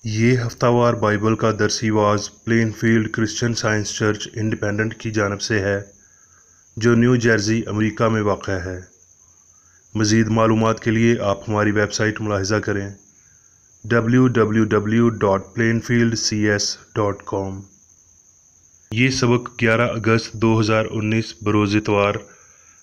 ये हफ्तावार बाइबल का दरसी वाज Plainfield Christian science church independent की जानब से है, जो न्यू जर्सी अमेरिका में वाक़ है। मज़ीद मालूमात के लिए आप हमारी वेबसाइट मुलाहिज़ा करें www.plainfieldcs.com। ये सबक 11 अगस्त 2019 बरोज़ इतवार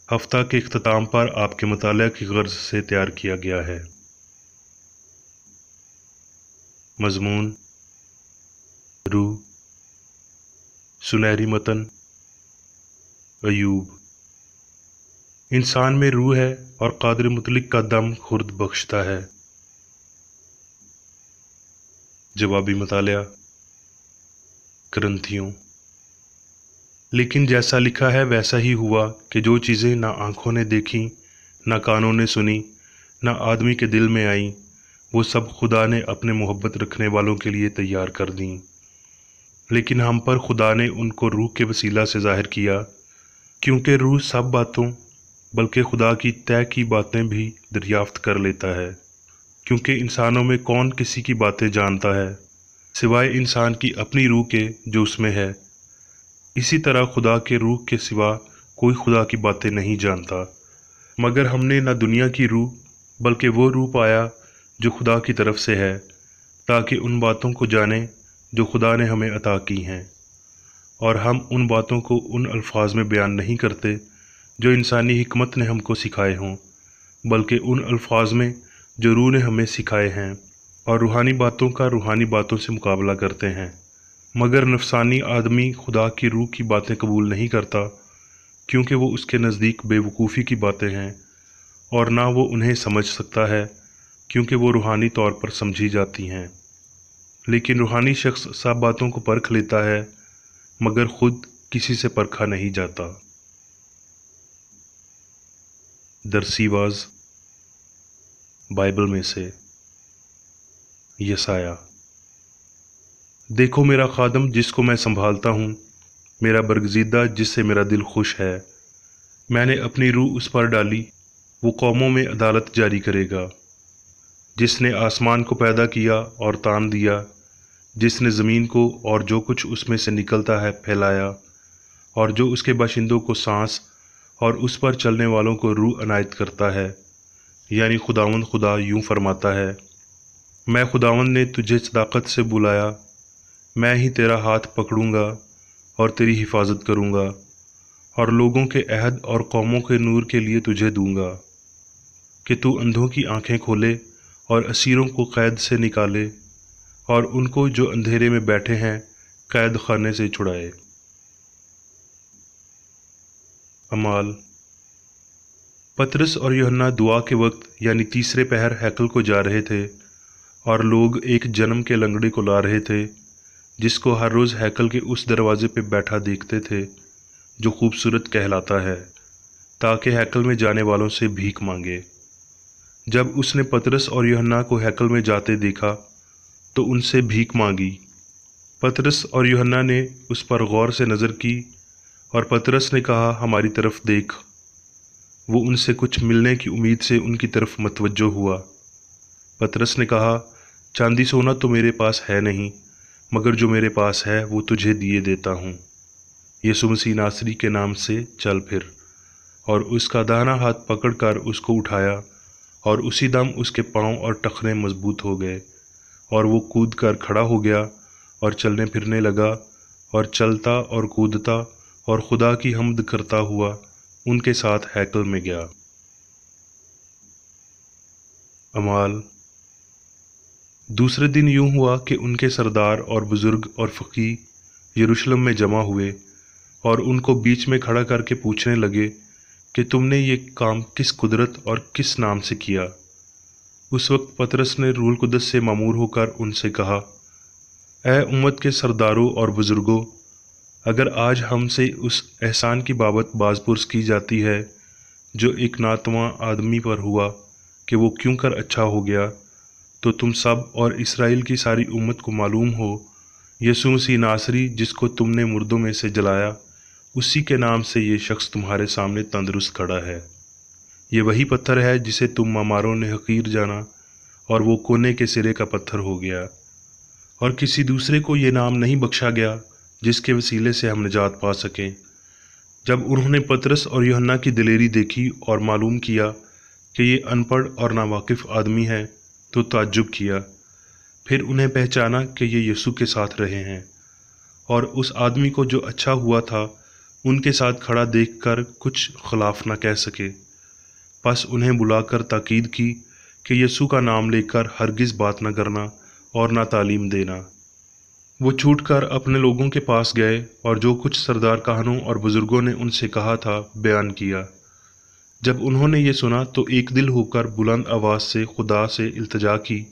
हफ्ता के इख्तिताम पर आपके मुताले की गर्ज से तैयार किया गया है। मज़मून, रूह, सुनहरी मतन, अयूब। इंसान में रूह है और कादिर मुतलिक का दम खुर्द बख्शता है। जवाबी मुतालिया ग्रंथियों। लेकिन जैसा लिखा है वैसा ही हुआ कि जो चीज़ें ना आँखों ने देखी, ना कानों ने सुनी, ना आदमी के दिल में आई, वो सब खुदा ने अपने मोहब्बत रखने वालों के लिए तैयार कर दी। लेकिन हम पर खुदा ने उनको रूह के वसीला से ज़ाहिर किया, क्योंकि रूह सब बातों बल्कि खुदा की तय की बातें भी दरियाफ्त कर लेता है। क्योंकि इंसानों में कौन किसी की बातें जानता है सिवाय इंसान की अपनी रूह के जो उसमें है। इसी तरह खुदा के रूह के सिवा कोई खुदा की बातें नहीं जानता। मगर हमने न दुनिया की रूह बल्कि वो रूह पाया जो खुदा की तरफ से है, ताकि उन बातों को जाने जो खुदा ने हमें अता की हैं। और हम उन बातों को उन अल्फाज में बयान नहीं करते जो इंसानी हिकमत ने हमको सिखाए हों, बल्कि उन अल्फाज में जो रूह ने हमें सिखाए हैं, और रूहानी बातों का रूहानी बातों से मुकाबला करते हैं। मगर नफसानी आदमी खुदा की रूह की बातें कबूल नहीं करता, क्योंकि वो उसके नज़दीक बेवकूफ़ी की बातें हैं, और ना वो उन्हें समझ सकता है, क्योंकि वो रूहानी तौर पर समझी जाती हैं। लेकिन रूहानी शख्स सब बातों को परख लेता है, मगर खुद किसी से परखा नहीं जाता। दरसीवाज बाइबल में से यसाया। देखो मेरा खादम जिसको मैं संभालता हूँ, मेरा बरगज़ीदा जिससे मेरा दिल खुश है। मैंने अपनी रूह उस पर डाली, वो कौमों में अदालत जारी करेगा। जिसने आसमान को पैदा किया और तान दिया, जिसने ज़मीन को और जो कुछ उसमें से निकलता है फैलाया, और जो उसके बाशिंदों को सांस और उस पर चलने वालों को रूह अनायत करता है। यानी खुदावंद खुदा यूं फरमाता है, मैं खुदावंद ने तुझे सदाकत से बुलाया, मैं ही तेरा हाथ पकड़ूंगा और तेरी हिफाजत करूंगा, और लोगों के अहद और कौमों के नूर के लिए तुझे दूंगा, कि तू अंधों की आंखें खोले और असीरों को कैद से निकाले, और उनको जो अंधेरे में बैठे हैं कैद खाने से छुड़ाए। अमाल। पतरस और यूहन्ना दुआ के वक्त यानी तीसरे पहर हैकल को जा रहे थे, और लोग एक जन्म के लंगड़े को ला रहे थे, जिसको हर रोज़ हैकल के उस दरवाजे पे बैठा देखते थे जो खूबसूरत कहलाता है, ताकि हैकल में जाने वालों से भीख मांगे। जब उसने पतरस और यूहन्ना को हैकल में जाते देखा तो उनसे भीख मांगी। पतरस और यूहन्ना ने उस पर गौर से नज़र की, और पतरस ने कहा, हमारी तरफ देख। वो उनसे कुछ मिलने की उम्मीद से उनकी तरफ मतवज्जो हुआ। पतरस ने कहा, चांदी सोना तो मेरे पास है नहीं, मगर जो मेरे पास है वो तुझे दिए देता हूँ। यीशु मसीह नासरी के नाम से चल फिर। और उसका दाहिना हाथ पकड़कर उसको उठाया, और उसी दम उसके पांव और टखने मजबूत हो गए, और वो कूद कर खड़ा हो गया और चलने फिरने लगा, और चलता और कूदता और खुदा की हम्द करता हुआ उनके साथ हैकल में गया। अमाल। दूसरे दिन यूं हुआ कि उनके सरदार और बुजुर्ग और फ़कीह यरूशलेम में जमा हुए, और उनको बीच में खड़ा करके पूछने लगे कि तुमने ये काम किस कुदरत और किस नाम से किया। उस वक्त पतरस ने रूह कुदस से मामूर होकर उनसे कहा, ए उम्मत के सरदारों और बुजुर्गों, अगर आज हमसे उस एहसान की बाबत बाज़पुरस की जाती है जो एक नातवां आदमी पर हुआ कि वो क्यों कर अच्छा हो गया, तो तुम सब और इसराइल की सारी उम्मत को मालूम हो, यीशु मसीह नासरी जिसको तुमने मुर्दों में से जलाया, उसी के नाम से ये शख्स तुम्हारे सामने तंदुरुस्त खड़ा है। ये वही पत्थर है जिसे तुम मामारों ने हकीर जाना, और वो कोने के सिरे का पत्थर हो गया। اور کسی دوسرے کو یہ نام نہیں بخشا گیا جس کے وسیلے سے ہم نجات پا سکیں۔ جب انہوں نے پطرس اور یوحنا کی دلیری دیکھی اور معلوم کیا کہ یہ ان پڑھ اور ناواقف آدمی ہے تو تعجب کیا۔ پھر انہیں پہچانا کہ یہ یسوع کے ساتھ رہے ہیں، اور اس آدمی کو جو اچھا ہوا تھا ان کے ساتھ کھڑا دیکھ کر کچھ خلاف نہ کہہ سکے۔ پس انہیں بلا کر تاکید کی کہ یسوع کا نام لے کر ہرگز بات نہ کرنا اور نہ تعلیم دینا۔ وہ چھوٹ کر اپنے لوگوں کے پاس گئے اور جو کچھ سردار کہنوں اور بزرگوں نے ان سے کہا تھا بیان کیا۔ جب انہوں نے یہ سنا تو ایک دل ہو کر بلند آواز سے خدا سے التجا کی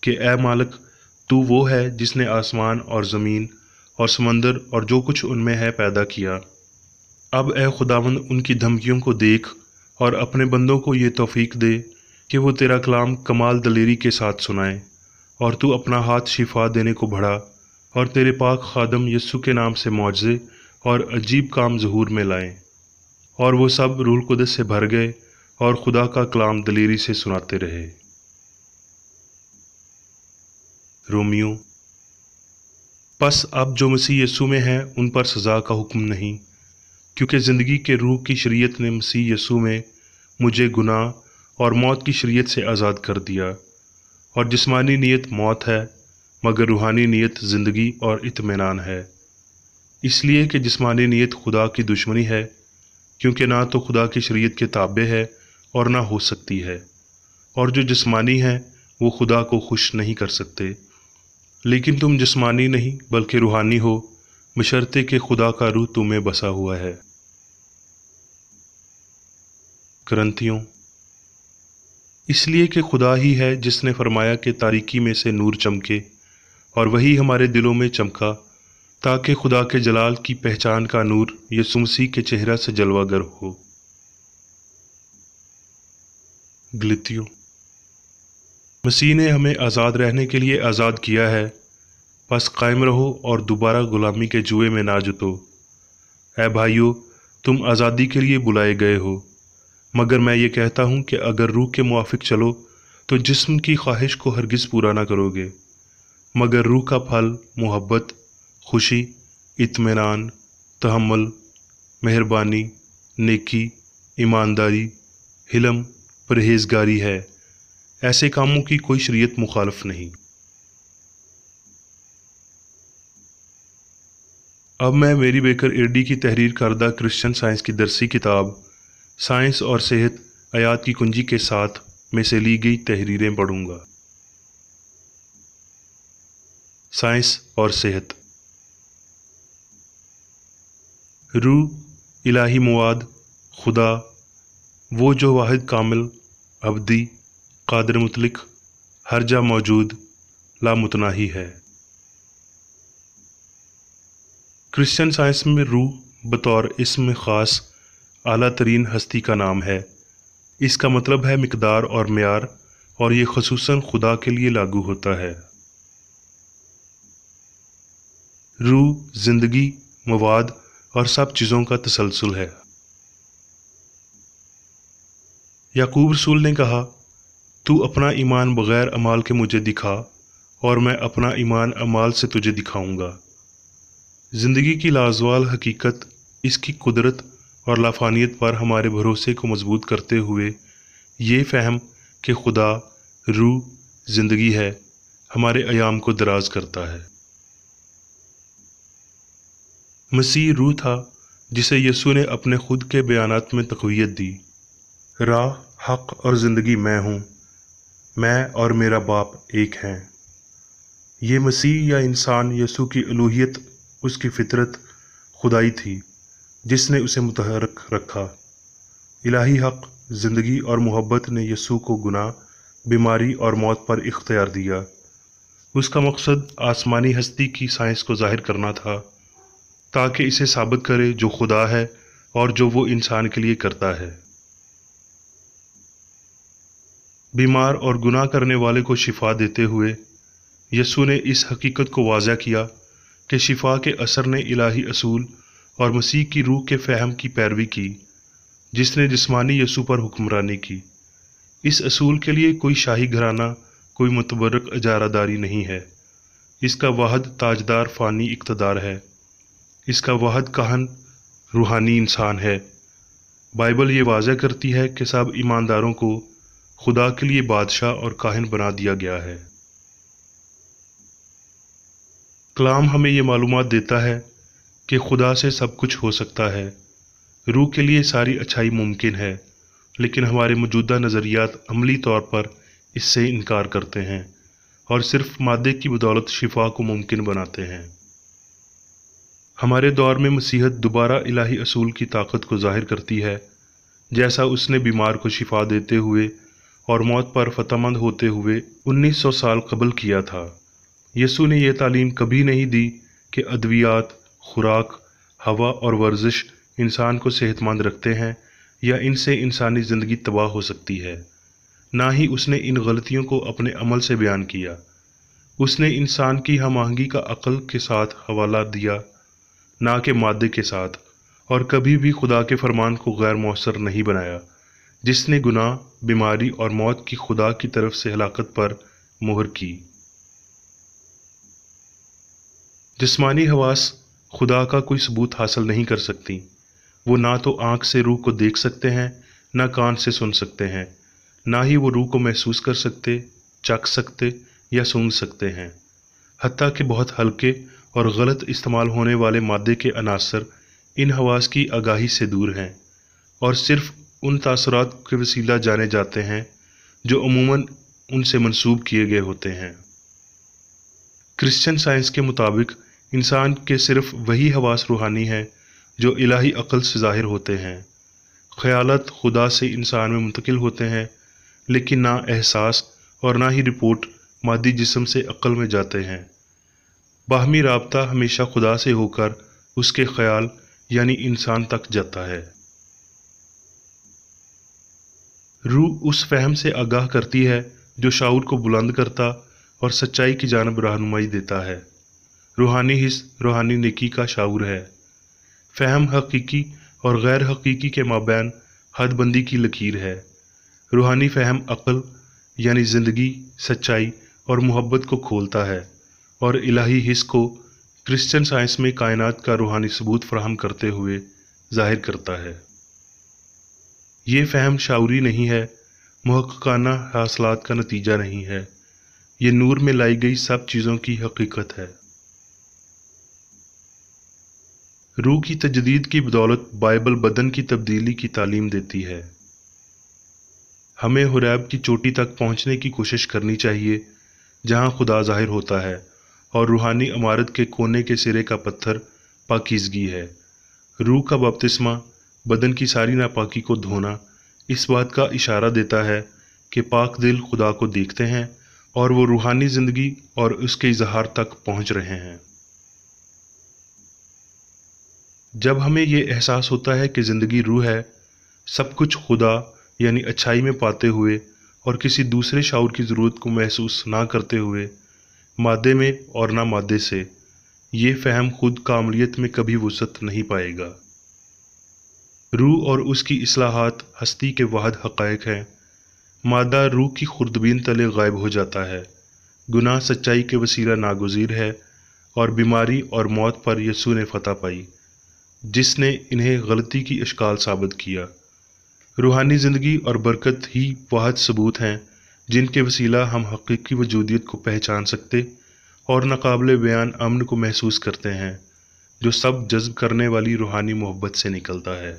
کہ اے مالک، تو وہ ہے جس نے آسمان اور زمین اور سمندر اور جو کچھ ان میں ہے پیدا کیا۔ اب اے خداوند ان کی دھمکیوں کو دیکھ اور اپنے بندوں کو یہ توفیق دے کہ وہ تیرا کلام کمال دلیری کے ساتھ سنائیں، اور تو اپنا ہاتھ شفا دینے کو بڑھا اور تیرے پاک خادم یسوع کے نام سے معجزے اور عجیب کام ظہور میں لائیں۔ اور وہ سب روح القدس سے بھر گئے اور خدا کا کلام دلیری سے سناتے رہے۔ رومیو۔ پس اب جو مسیح یسوع میں ہیں ان پر سزا کا حکم نہیں، کیونکہ زندگی کے روح کی شریعت نے مسیح یسوع میں مجھے گناہ اور موت کی شریعت سے آزاد کر دیا، اور جسمانی نیت موت ہے مگر روحانی نیت زندگی اور اطمینان ہے۔ اس لیے کہ جسمانی نیت خدا کی دشمنی ہے، کیونکہ نہ تو خدا کی شریعت کے تابع ہے اور نہ ہو سکتی ہے، اور جو جسمانی ہے وہ خدا کو خوش نہیں کر سکتے۔ لیکن تم جسمانی نہیں بلکہ روحانی ہو، بشرطے کہ خدا کا روح تم میں بسا ہوا ہے۔ کرنتھیوں۔ اس لیے کہ خدا ہی ہے جس نے فرمایا کہ تاریکی میں سے نور چمکے، اور وہی ہمارے دلوں میں چمکا، تاکہ خدا کے جلال کی پہچان کا نور یسوع مسیح کے چہرہ سے جلوہ گر ہو۔ گلتیوں۔ مسیح نے ہمیں آزاد رہنے کے لیے آزاد کیا ہے، پس قائم رہو اور دوبارہ غلامی کے جوئے میں نہ جتو۔ اے بھائیو، تم آزادی کے لیے بلائے گئے ہو، مگر میں یہ کہتا ہوں کہ اگر روح کے موافق چلو تو جسم کی خواہش کو ہرگز پورا نہ کرو گے، مگر روح کا پھل محبت، خوشی، اطمینان، تحمل، مہربانی، نیکی، ایمانداری، حلم، پرہیزگاری ہے۔ ایسے کاموں کی کوئی شریعت مخالف نہیں۔ اب میں میری بیکر ایرڈی کی تحریر کردہ کرسچن سائنس کی درسی کتاب سائنس اور صحت آیات کی کنجی کے ساتھ میں سے لی گئی تحریریں پڑھوں گا۔ سائنس اور صحت۔ روح، الہی مواد، خدا، وہ جو واحد کامل، ابدی، قادر مطلق، ہر جا موجود، لامتناہی ہے۔ کرسچن سائنس میں روح بطور اسم خاص اعلیٰ ترین ہستی کا نام ہے۔ اس کا مطلب ہے مقدار اور معیار، اور یہ خصوصاً خدا کے لیے لاگو ہوتا ہے۔ روح زندگی، مواد اور سب چیزوں کا تسلسل ہے۔ یعقوب رسول نے کہا، تو اپنا ایمان بغیر اعمال کے مجھے دکھا اور میں اپنا ایمان اعمال سے تجھے دکھاؤں گا۔ زندگی کی لازوال حقیقت، اس کی قدرت اور لافانیت پر ہمارے بھروسے کو مضبوط کرتے ہوئے یہ فہم کہ خدا روح زندگی ہے، ہمارے ایام کو دراز کرتا ہے۔ مسیح روح تھا جسے یسوع نے اپنے خود کے بیانات میں تقویت دی۔ راہ، حق اور زندگی میں ہوں، میں اور میرا باپ ایک ہیں۔ یہ مسیح یا انسان یسوع کی الوہیت، اس کی فطرت خدائی تھی جس نے اسے متحرک رکھا۔ الہی حق، زندگی اور محبت نے یسوع کو گناہ، بیماری اور موت پر اختیار دیا۔ اس کا مقصد آسمانی ہستی کی سائنس کو ظاہر کرنا تھا، تاکہ اسے ثابت کرے جو خدا ہے اور جو وہ انسان کے لیے کرتا ہے۔ بیمار اور گناہ کرنے والے کو شفا دیتے ہوئے یسوع نے اس حقیقت کو واضح کیا کہ شفا کے اثر نے الہی اصول اور مسیح کی روح کے فہم کی پیروی کی، جس نے جسمانی یسوع پر حکمرانی کی۔ اس اصول کے لیے کوئی شاہی گھرانہ، کوئی متبرک اجارہ داری نہیں ہے، इसका वाहद ताजदार फ़ानी इक़्तिदार है। इसका वाहद काहन रूहानी इंसान है। बाइबल ये वाज़ह करती है कि सब ईमानदारों को खुदा के लिए बादशाह और काहन बना दिया गया है। कलाम हमें ये मालूमात देता है कि खुदा से सब कुछ हो सकता है। रूह के लिए सारी अच्छाई मुमकिन है, लेकिन हमारे मौजूदा नज़रियात अमली तौर पर इससे इनकार करते हैं और सिर्फ मादे की बदौलत शिफा को मुमकिन बनाते हैं। हमारे दौर में मसीहत दोबारा इलाही असूल की ताकत को ज़ाहिर करती है, जैसा उसने बीमार को शिफा देते हुए और मौत पर फतहमंद होते हुए 1900 साल कबल किया था। यसू ने यह तालीम कभी नहीं दी कि अद्वियात, खुराक, हवा और वर्जिश इंसान को सेहतमंद रखते हैं या इनसे इंसानी ज़िंदगी तबाह हो सकती है। ना ही उसने इन गलतियों को अपने अमल से बयान किया। उसने इंसान की हमआहंगी का अक्ल के साथ हवाला दिया, ना कि मादे के साथ, और कभी भी खुदा के फरमान को गैर मौसर नहीं बनाया, जिसने गुनाह, बीमारी और मौत की खुदा की तरफ से हलाकत पर मुहर की। जिस्मानी हवास खुदा का कोई सबूत हासिल नहीं कर सकती। वो ना तो आँख से रूह को देख सकते हैं, ना कान से सुन सकते हैं, ना ही वो रूह को महसूस कर सकते, चख सकते या सूंघ सकते हैं। हत्ता कि बहुत हल्के और गलत इस्तेमाल होने वाले मादे के अनासर इन हवास की आगाही से दूर हैं और सिर्फ उन तासुरात के वसीला जाने जाते हैं जो अमूमन उनसे मंसूब किए गए होते हैं। क्रिश्चियन साइंस के मुताबिक इंसान के सिर्फ वही हवास रूहानी हैं जो इलाही अक्ल से ज़ाहिर होते हैं। ख्यालात खुदा से इंसान में मुंतकिल होते हैं, लेकिन ना एहसास और ना ही रिपोर्ट मादी जिस्म से अक्ल में जाते हैं। बाहमी राबता हमेशा खुदा से होकर उसके ख्याल यानी इंसान तक जाता है। रूह उस फहम से आगाह करती है जो शाऊर को बुलंद करता और सच्चाई की जानब रहनुमाई देता है। रूहानी हिस्स रूहानी नेकी का शाऊर है। फहम हकीकी और गैर हकीकी के माबैन हदबंदी की लकीर है। रूहानी फहम अक्ल यानी ज़िंदगी, सच्चाई और मोहब्बत को खोलता है और इलाही हिस्स को क्रिश्चियन साइंस में कायनात का रूहानी सबूत फराहम करते हुए जाहिर करता है। ये फहम शाऊरी नहीं है, मुहक्काना हासलात का नतीजा नहीं है। ये नूर में लाई गई सब चीज़ों की हकीकत है। रूह की तजदीद की बदौलत बाइबल बदन की तब्दीली की तालीम देती है। हमें हुरैब की चोटी तक पहुंचने की कोशिश करनी चाहिए जहां खुदा जाहिर होता है, और रूहानी इमारत के कोने के सिरे का पत्थर पाकीज़गी है। रूह का बपतिस्मा, बदन की सारी नापाकी को धोना, इस बात का इशारा देता है कि पाक दिल खुदा को देखते हैं और वो रूहानी ज़िंदगी और उसके इजहार तक पहुंच रहे हैं। जब हमें ये एहसास होता है कि ज़िंदगी रूह है, सब कुछ खुदा यानी अच्छाई में पाते हुए और किसी दूसरे शाऊर की ज़रूरत को महसूस ना करते हुए, मादे में और ना मादे से, ये फ़हम खुद कामलियत में कभी वुसअत नहीं पाएगा। रूह और उसकी इस्लाहात हस्ती के वाहिद हक़ाइक़ हैं। मादा रूह की खुर्दबीन तले गायब हो जाता है। गुनाह सच्चाई के वसीला नागुज़ीर है और बीमारी और मौत पर यसू ने फतह पाई, जिसने इन्हें गलती की इश्काल साबित किया। रूहानी ज़िंदगी और बरकत ही वाहिद सबूत हैं जिनके वसीला हम हकीकी वजूदियत को पहचान सकते और नाकाबिले बयान अमन को महसूस करते हैं, जो सब जज्ब करने वाली रूहानी मोहब्बत से निकलता है।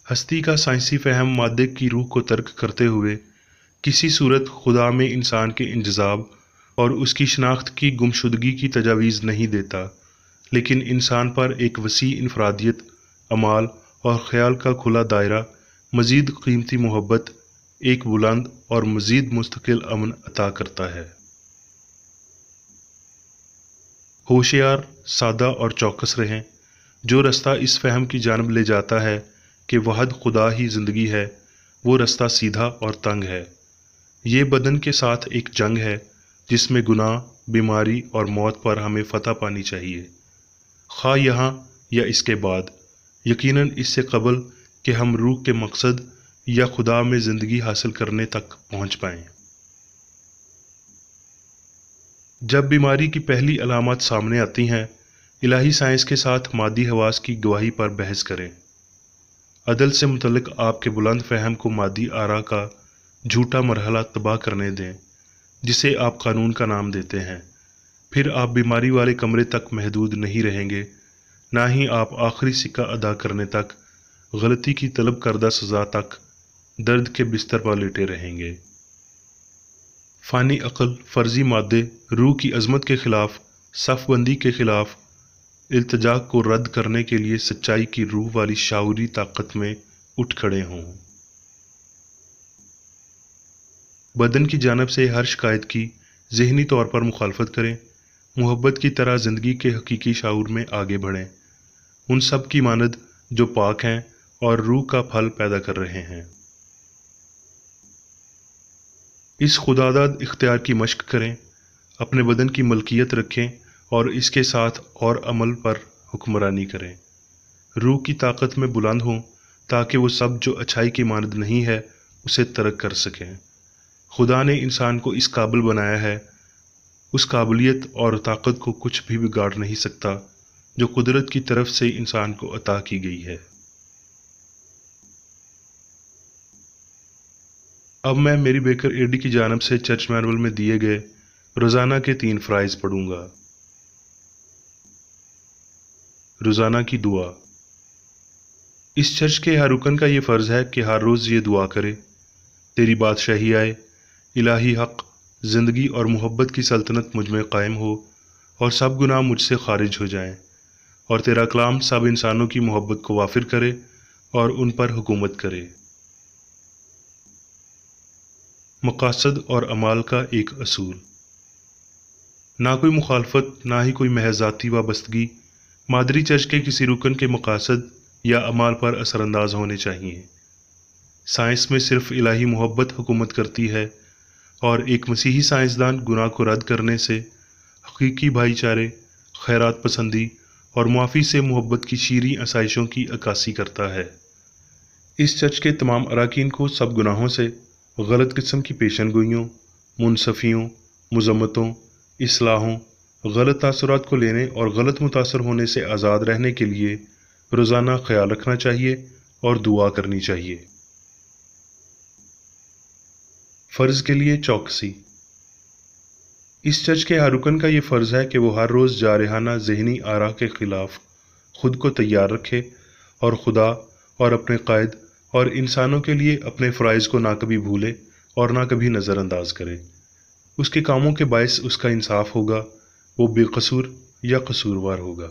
हस्ती का साइंसी फ़हम मादे की रूह को तर्क करते हुए किसी सूरत खुदा में इंसान के इंजज़ाब और उसकी शनाख्त की गुमशुदगी की तजावीज़ नहीं देता, लेकिन इंसान पर एक वसी इनफरादियत, अमाल और ख़याल का खुला दायरा, मज़ीद कीमती मोहब्बत, एक बुलंद और मज़ीद मुस्तकिल अमन अता करता है। होशियार, सादा और चौकस रहें। जो रास्ता इस फ़हम की जानब ले जाता है कि वाहिद खुदा ही ज़िंदगी है, वो रास्ता सीधा और तंग है। ये बदन के साथ एक जंग है जिसमें गुनाह, बीमारी और मौत पर हमें फतह पानी चाहिए, खा यहाँ या इसके बाद, यकीनन इससे कबल कि हम रूह के मकसद या खुदा में ज़िंदगी हासिल करने तक पहुँच पाएँ। जब बीमारी की पहली अलामत सामने आती हैं, इलाही साइंस के साथ मादी हवास की गवाही पर बहस करें। अदल से मुतल्लिक आपके बुलंद फहम को मादी आरा का झूठा मरहला तबाह करने दें, जिसे आप कानून का नाम देते हैं। फिर आप बीमारी वाले कमरे तक महदूद नहीं रहेंगे, ना ही आप आखिरी सिक्का अदा करने तक, गलती की तलब करदा सज़ा तक दर्द के बिस्तर पर लेटे रहेंगे। फ़ानी अक़ल, फ़र्ज़ी मादे, रूह की अज़मत के ख़िलाफ़, सफ़बंदी के ख़िलाफ़, इल्तिजा को रद्द करने के लिए सच्चाई की रूह वाली शाऊरी ताकत में उठ खड़े हों। बदन की जानिब से हर शिकायत की ज़हनी तौर पर मुखालफत करें। मोहब्बत की तरह ज़िंदगी के हकीकी शाऊर में आगे बढ़ें, उन सब की मानद जो पाक हैं और रूह का फल पैदा कर रहे हैं। इस खुदादाद इख्तियार की मश्क करें, अपने बदन की मलकियत रखें और इसके साथ और अमल पर हुक्मरानी करें। रूह की ताकत में बुलंद हों ताकि वो सब जो अच्छाई की मानद नहीं है उसे तर्क कर सकें। खुदा ने इंसान को इस काबिल बनाया है, उस काबिलियत और ताकत को कुछ भी बिगाड़ नहीं सकता जो कुदरत की तरफ से इंसान को अता की गई है। अब मैं मेरी बेकर एडी की जानिब से चर्च मैनुअल में दिए गए रोज़ाना के 3 फ़राइज़ पढ़ूंगा। रोज़ाना की दुआ। इस चर्च के हर रुकन का ये फ़र्ज़ है कि हर रोज़ ये दुआ करे, तेरी बादशाही आए, इलाही हक़, ज़िंदगी और मोहब्बत की सल्तनत मुझ में कायम हो और सब गुनाह मुझसे खारिज हो जाएं, और तेरा कलाम सब इंसानों की मोहब्बत को वाफिर करे और उन पर हुकूमत करे। मकासद और अमाल का एक असूल। ना कोई मुखालफत, ना ही कोई महज ज़ाती वाबस्तगी मादरी चर्च के किसी रुकन के मकासद या अमाल पर असरअंदाज होने चाहिए। साइंस में सिर्फ इलाही मोहब्बत हुकूमत करती है और एक मसीही साइंसदान गुनाह को रद्द करने से, हकीकी भाईचारे, खैरात पसंदी और मुआफ़ी से मोहब्बत की शीरी आसाइशों की अक्कासी करता है। इस चर्च के तमाम अरकान को सब गुनाहों से, गलत किस्म की पेशन गोइयों, मुनसफ़ियों, मुज़म्मतों, इस्लाहों, गलत तासुरात को लेने और गलत मुतासर होने से आज़ाद रहने के लिए रोज़ाना ख्याल रखना चाहिए और दुआ करनी चाहिए। फ़र्ज़ के लिए चौकसी। इस चर्च के हर रुकन का ये फ़र्ज़ है कि वो हर रोज़ जारहाना ज़हनी आरा के ख़िलाफ़ खुद को तैयार रखे और खुदा और अपने कायद और इंसानों के लिए अपने फ़राइज़ को ना कभी भूले और ना कभी नज़रअंदाज करे। उसके कामों के बायस उसका इंसाफ होगा, वो बेकसूर या कसूरवार होगा।